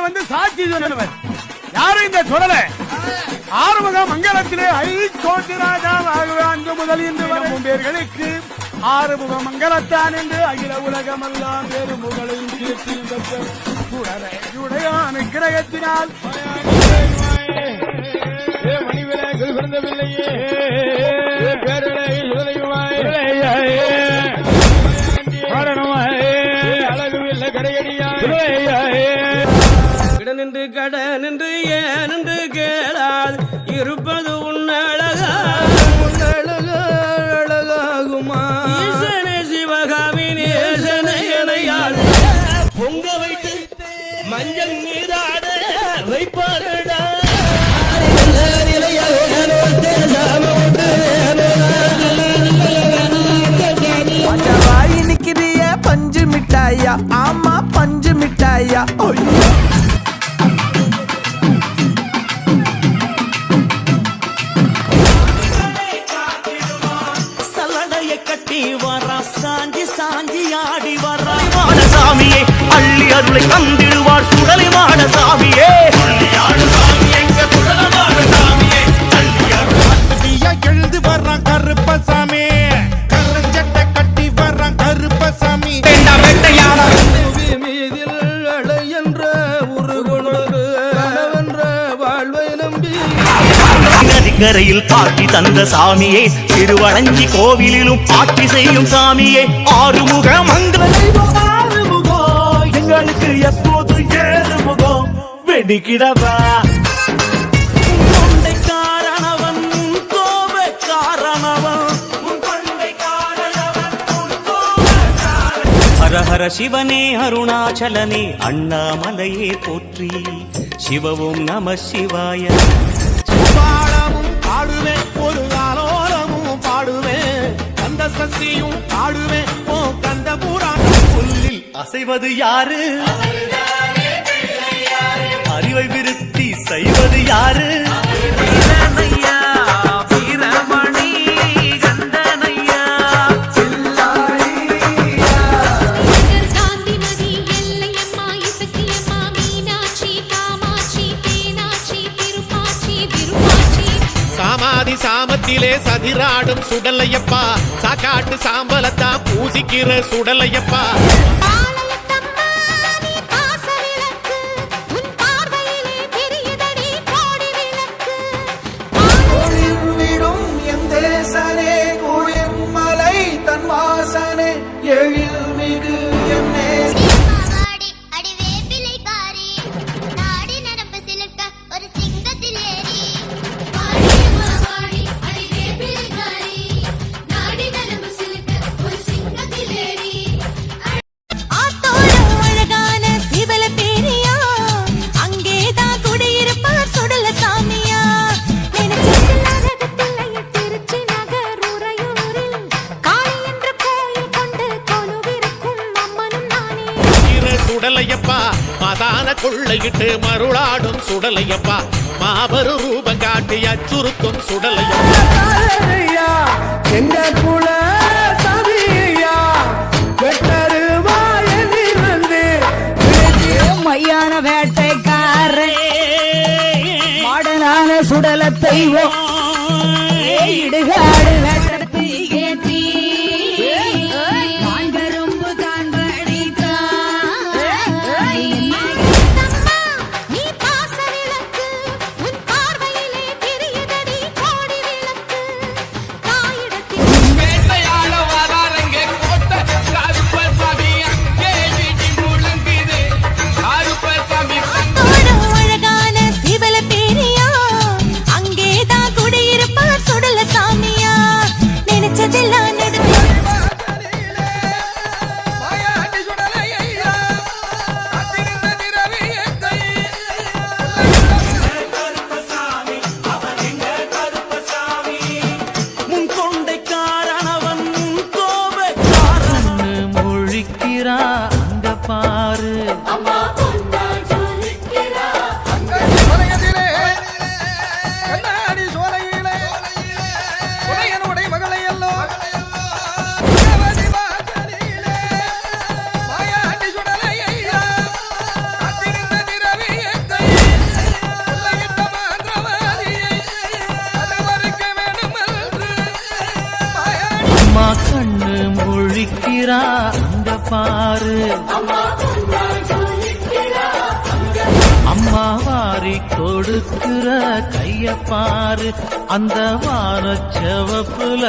வந்து சாட்சி சொன்னவர் யாரும் இந்த சொல்லல. ஆறுமுக மங்கலத்திலே ஐகோட்டி ராஜாவாகவே அன்று முதல் இன்று வரும் பேர்களுக்கு ஆறுமுக மங்கலத்தான் என்று அகில உலகமெல்லாம் வேறு முகளையும் உடையான கிரகத்தினால் மணிவிலைகள் பிறந்தவில்லையே அழகுவில்லை கடையடியா நின்று கடன் என்று ஏன் என்று கேளாது இருப்பது உன்னழகா அழகாகுமா ஈசனே சிவகாமி நேசனையால் பொங்க வைத்து மஞ்சள் நீராட வைப்பாரடா நிக்கிறிய பஞ்சு மிட்டாயா ஆமா பஞ்சு மிட்டாயா கட்டி வரா சாஞ்சி சாஞ்சி ஆடி வரா சாமியே அள்ளி அருளை தந்திடுவார் சுடலை மாட சாமியே எழுந்து வர்றான் கருப்பசாமி கருஞ்சட்டை கட்டி வர்றான் கருப்பசாமி மீதில் என்ற உருகுணரு கனவென்ற வாழ்வை நம்பி நதிக்கரையில் காட்டி தந்த சாமியே திருவளஞ்சி கோவிலிலும் ஆட்சி செய்யும் சாமியே ஆறுமுக மங்களமுகோ எங்களுக்கு எப்போது ஏறுமுகம் வெடிக்கிடவா காரணவன் கோப காரணவன் ஹர ஹர சிவனே அருணாச்சலனே அண்ணாமலையே போற்றி சிவவும் நம சிவாய பாடமும் பாடுவேன் ஒரு காலோரமும் பாடுவேன் கந்த சக்தியும் பாடுவேன் ஓ கந்த புராணம் புல்லில் அசைவது யாரு அறிவை விருத்தி செய்வது யாரு சாமத்திலே சதிராடும் சுடலையப்பா சாக்காட்டு சாம்பலத்தான் பூசிக்கிற சுடலையப்பா சுடலையப்பா மதான கொள்ளையிட்டு மருளாடும் சுடலையப்பா மாபெரு ரூபம் காட்டி அச்சுறுத்தும் சுடலையப்பா மையான வேட்டைக்காரே மாடனான சுடல தெய்வம் இடுகாடு வேட்டத்தை ஏற்றி நினைச்சதெல்லாம் வாரி கொடுக்கிற கைய பாரு அந்த வானச்சவப்புல